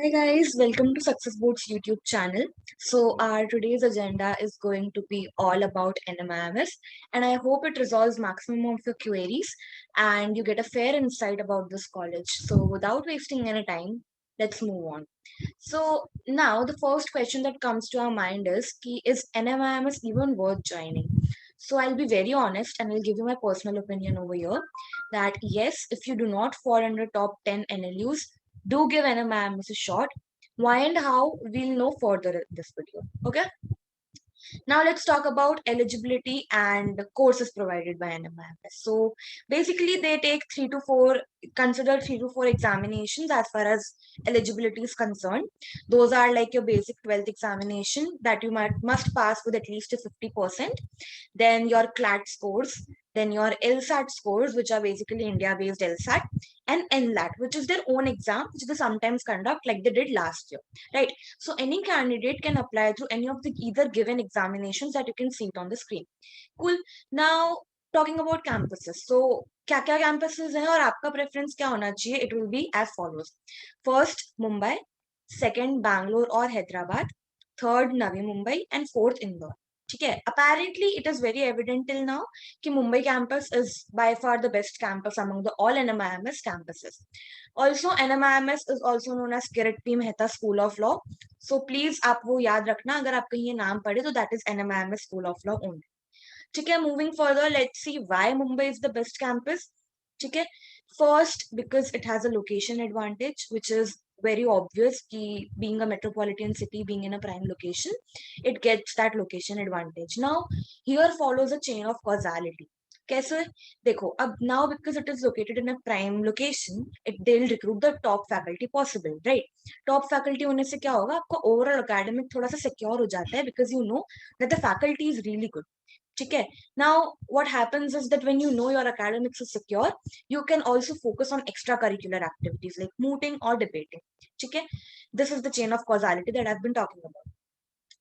Hi guys, welcome to Success Board's YouTube channel. So our today's agenda is going to be all about NMIMS, and I hope it resolves maximum of your queries and you get a fair insight about this college. So without wasting any time, let's move on. So now the first question that comes to our mind is NMIMS even worth joining? So I'll be very honest and I'll give you my personal opinion over here that yes, if you do not fall under top 10 NLUs, do give NMIMS a shot. Why and how, we'll know further in this video. Okay. Now let's talk about eligibility and courses provided by NMIMS. So basically they take consider 3 to 4 examinations as far as eligibility is concerned. Those are like your basic 12th examination that you must pass with at least a 50%. Then your CLAT scores, then your LSAT scores, which are basically India-based LSAT, and NLAT, which is their own exam, which they sometimes conduct like they did last year, right? So any candidate can apply through any of the either given examinations that you can see it on the screen. Cool. Now talking about campuses. So क्या क्या campuses हैं और आपका preference क्या होना चाहिए? It will be as follows. First, Mumbai. Second, Bangalore or Hyderabad. Third, Navi Mumbai. And fourth, Indore. ठीक है. Apparently, it is very evident till now कि Mumbai campus is by far the best campus among the all NMIMS campuses. Also, NMIMS is also known as Kirit P. Mehta School of Law. So please आप वो याद रखना अगर आप कहीं ये नाम पढ़े तो that is NMIMS School of Law only. ठीक है. Moving further, let's see why Mumbai is the best campus. ठीक है. First, because it has a location advantage, which is very obvious कि being a metropolitan city, being in a prime location, it gets that location advantage. Now, here follows a chain of causality. कैसे? देखो अब now because it is located in a prime location, they'll recruit the top faculty possible, right? Top faculty होने से क्या होगा? आपका overall academic थोड़ा सा secure हो जाता है because you know that the faculty is really good. ठीक है. Now what happens is that when you know your academics is secure, you can also focus on extracurricular activities like mooting or debating. ठीक है. This is the chain of causality that I've been talking about.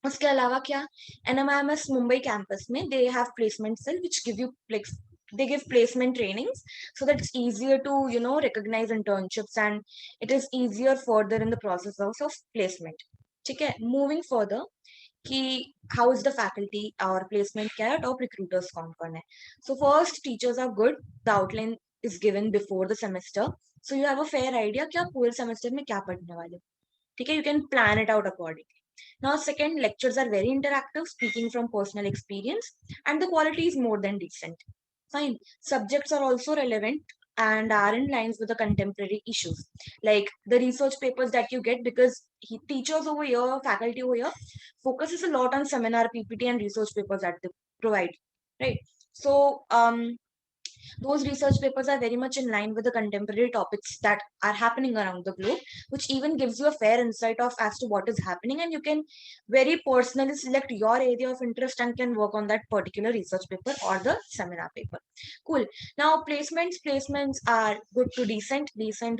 उसके अलावा क्या? NMIMS Mumbai campus में they have placement cell which give you like they give placement trainings so that it's easier to recognize internships and it is easier further in the process of placement. ठीक है. Moving further, कि how is the faculty और placement क्या है, top recruiters कौन है. So first, teachers are good. The outline is given before the semester, so you have a fair idea कि आप पूरे semester में क्या पढ़ने वाले हो. ठीक है. You can plan it out accordingly. Now second, lectures are very interactive, speaking from personal experience, and the quality is more than decent. Fine. Subjects are also relevant and are in lines with the contemporary issues, like the research papers that you get, because teachers over here, faculty over here, focuses a lot on seminar PPT and research papers that they provide, right? So those research papers are very much in line with the contemporary topics that are happening around the globe, which even gives you a fair insight of as to what is happening, and you can very personally select your area of interest and can work on that particular research paper or the seminar paper. Cool. Now placements are good to decent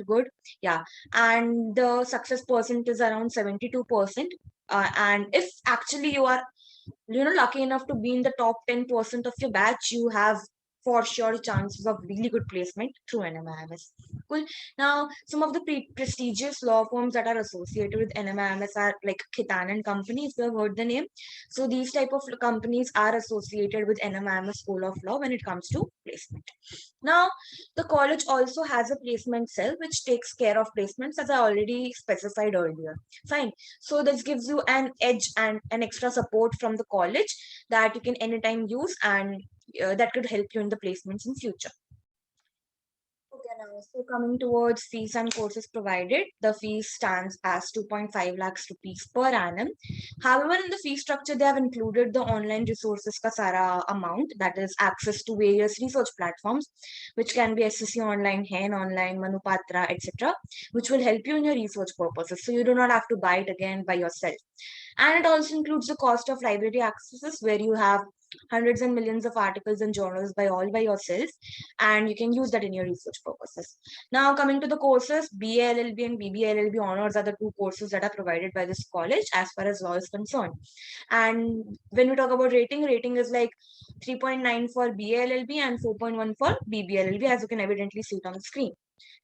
good, yeah, and the success percent is around 72%. And if actually you are lucky enough to be in the top 10% of your batch, you have for sure chances of really good placement through NMIMS. Cool. Now, some of the prestigious law firms that are associated with NMIMS are like Khitan and Company, if you have heard the name. So these type of companies are associated with NMIMS School of Law when it comes to placement. Now, the college also has a placement cell which takes care of placements, as I already specified earlier. Fine. So this gives you an edge and an extra support from the college that you can anytime use, and that could help you in the placements in future. Okay, now, so coming towards fees and courses provided, the fees stands as 2.5 lakhs rupees per annum. However, in the fee structure, they have included the online resources ka sara amount, that is access to various research platforms, which can be SSC Online, HEN Online, Manupatra, etc., which will help you in your research purposes. So you do not have to buy it again by yourself. And it also includes the cost of library accesses, where you have hundreds and millions of articles and journals by yourself, and you can use that in your research purposes. Now coming to the courses, BA LLB and BBA LLB honors are the two courses that are provided by this college as far as law is concerned. And when we talk about rating is like 3.9 for BA LLB and 4.1 for BBA LLB, as you can evidently see it on the screen.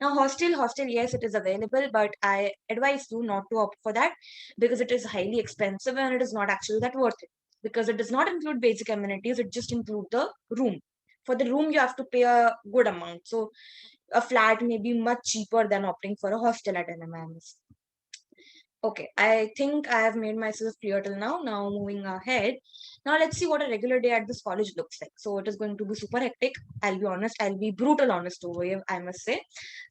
Now, hostel, yes, it is available, but I advise you not to opt for that because it is highly expensive and it is not actually that worth it because it does not include basic amenities. It just includes the room. For the room, you have to pay a good amount. So a flat may be much cheaper than opting for a hostel at NMIMS. Okay, I think I have made myself clear till now. Now moving ahead. Now let's see what a regular day at this college looks like. So it is going to be super hectic. I'll be honest. I'll be brutal honest over here, I must say.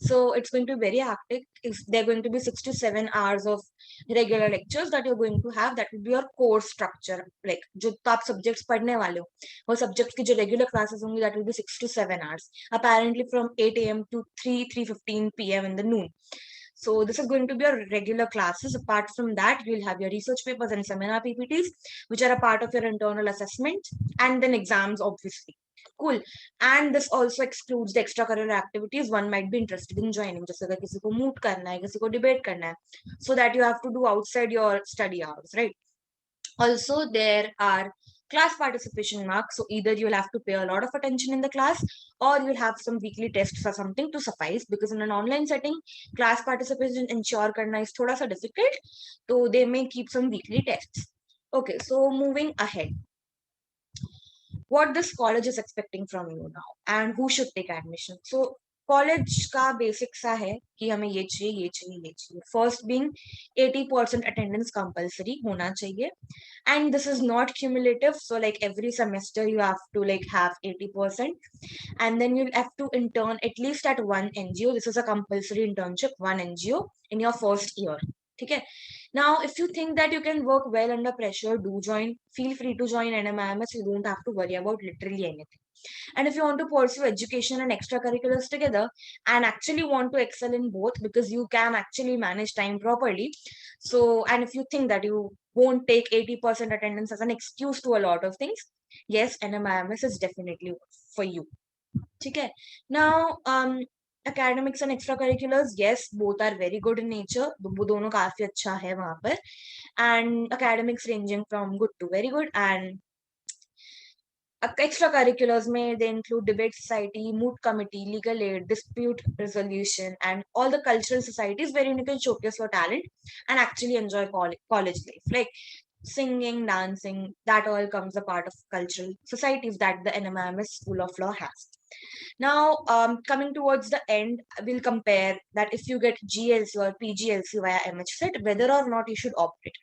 So it's going to be very hectic. If they're going to be 6 to 7 hours of regular lectures that you're going to have, that will be your course structure. Like जो तो आप subjects पढ़ने वाले हो, वो subjects की जो regular classes होंगी, that will be 6 to 7 hours. Apparently from 8 a.m. to 3:15 p.m. in the noon. So this is going to be your regular classes. Apart from that, you'll have your research papers and seminar PPTs, which are a part of your internal assessment, and then exams, obviously. Cool. And this also excludes the extracurricular activities one might be interested in joining. जैसे अगर किसी को moot करना है, किसी को debate करना है, so that you have to do outside your study hours, right? Also, there are class participation marks. So either you'll have to pay a lot of attention in the class or you'll have some weekly tests or something to suffice, because in an online setting, class participation ensure karna is thoda sa difficult. So they may keep some weekly tests. Okay, so moving ahead. What this college is expecting from you now and who should take admission. So college का basic सा है कि हमें ये चाहिए ये चाहिए ये चाहिए. फर्स्ट बीइंग 80% अटेंडेंस कंपलसरी होना चाहिए, and this is not cumulative, so like every semester you have to like have 80%, and then you'll have to intern at least at one NGO. This is a compulsory internship, one NGO in your first year. Okay. Now, if you think that you can work well under pressure, do join. Feel free to join NMIMS. You don't have to worry about literally anything. And if you want to pursue education and extracurriculars together and actually want to excel in both, because you can actually manage time properly. So, and if you think that you won't take 80% attendance as an excuse to a lot of things, yes, NMIMS is definitely for you. Okay. Now, academics and extracurriculars, yes, both are very good in nature. वो दोनों काफी अच्छा है वहाँ पर. And academics ranging from good to very good, and extracurriculars may they include debate society, moot committee, legal aid, dispute resolution, and all the cultural societies wherein you can showcase your talent and actually enjoy college life. Like singing, dancing, that all comes a part of cultural societies that the NMIMS School of Law has. Now, coming towards the end, we'll compare that if you get GLC or PGLC via MHSET, whether or not you should opt it.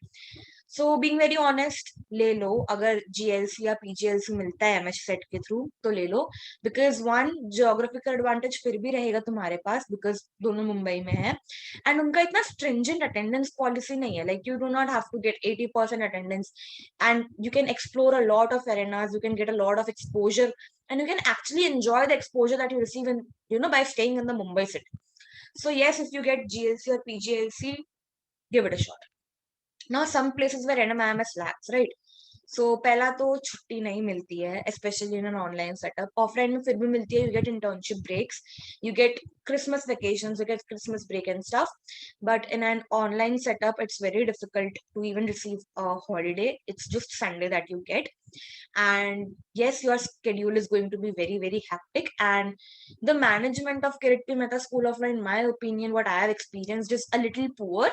So being very honest, ले लो. अगर GLC या PGLC मिलता है MHSET के through तो ले लो, because one geographical advantage फिर भी रहेगा तुम्हारे पास, because दोनों मुंबई में है, and उनका इतना stringent attendance policy नहीं है. Like you do not have to get 80% attendance, and you can explore a lot of arenas, you can get a lot of exposure, and you can actually enjoy the exposure that you receive in, by staying in the Mumbai city. So yes, if you get GLC or PGLC, give it a shot. Now, some places where NMIMS lacks, right? So पहला तो छुट्टी नहीं मिलती है, especially in an online setup. Offline में फिर भी मिलती है. You get internship breaks, you get Christmas vacations, you get Christmas break and stuff. But in an online setup, it's very difficult to even receive a holiday. It's just Sunday that you get. And yes, your schedule is going to be very, very hectic. And the management of Kirti Mehta School of Law, in my opinion, what I have experienced is a little poor,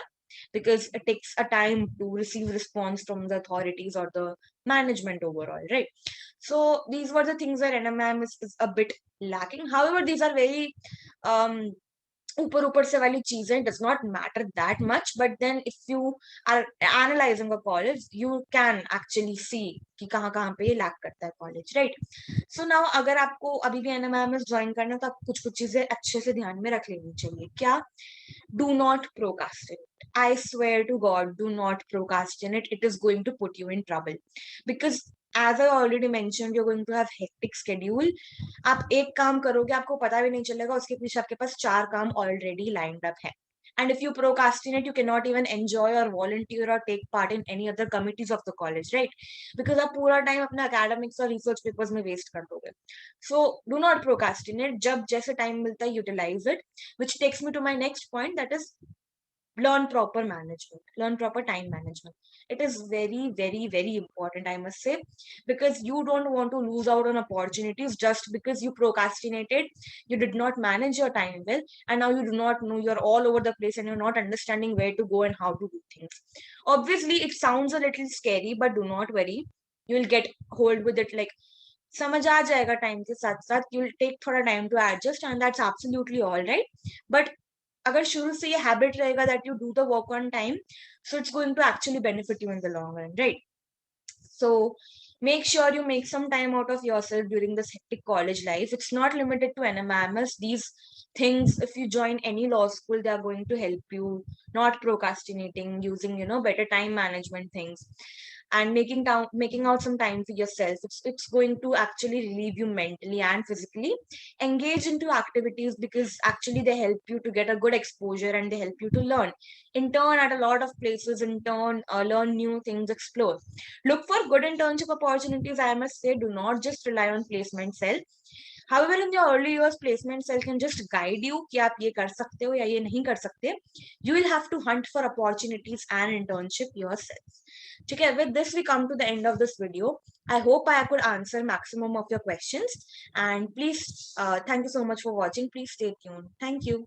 because it takes a time to receive response from the authorities or the management overall, right? So these were the things where NMIM is a bit lacking. However, these are very ऊपर ऊपर से वाली चीजें, does not matter that much, but then if you are analyzing a college, you can actually see कि कहाँ कहाँ पे ये लैक करता है college, right? So now अगर आपको अभी भी NMIMS ज्वाइन करना है तो आपको कुछ कुछ चीजें अच्छे से ध्यान में रख लेनी चाहिए. क्या? Do not procrastinate. I swear to God, do not procrastinate. It is going to put you in trouble, because as I already mentioned, you're going to have hectic schedule. आप एक काम करोगे, आपको पता भी नहीं चलेगा, उसके पीछे आपके पास 4 काम already lined up है. And if you procrastinate, you cannot even enjoy or volunteer or take part in any other committees of the college, right? Because आप पूरा time अपना academics और research papers में waste कर दोगे. So do not procrastinate. जब जैसे time मिलता है, utilize it. Which takes me to my next point, that is learn proper management, learn proper time management. It is very, very, very important, I must say, because you don't want to lose out on opportunities just because you procrastinated, you did not manage your time well, and now you do not know, you're all over the place and you're not understanding where to go and how to do things. Obviously it sounds a little scary, but do not worry, you'll get hold with it. Like, समझ आ जाएगा time के साथ साथ, you'll take थोड़ा time to adjust, and that's absolutely all right. But अगर शुरू से ये हैबिट रहेगा that you do the work on time, so it's going to actually benefit you in the long run, right? So make sure you make some time out of yourself during this hectic college life. It's not limited to NMIMS. These things, if you join any law school, they are going to help you not procrastinating, using, better time management things, and making out some time for yourself. It's going to actually relieve you mentally and physically. Engage into activities because actually they help you to get a good exposure and they help you to learn. Intern at a lot of places, intern, learn new things, explore. Look for good internship opportunities. I must say, do not just rely on placement cell. However, in your early years, placement cell can just guide you कि आप ये कर सकते हो या ये नहीं कर सकते. You will have to hunt for opportunities and internship yourself. Okay, with this we come to the end of this video. I hope I could answer maximum of your questions. And please, thank you so much for watching. Please stay tuned. Thank you.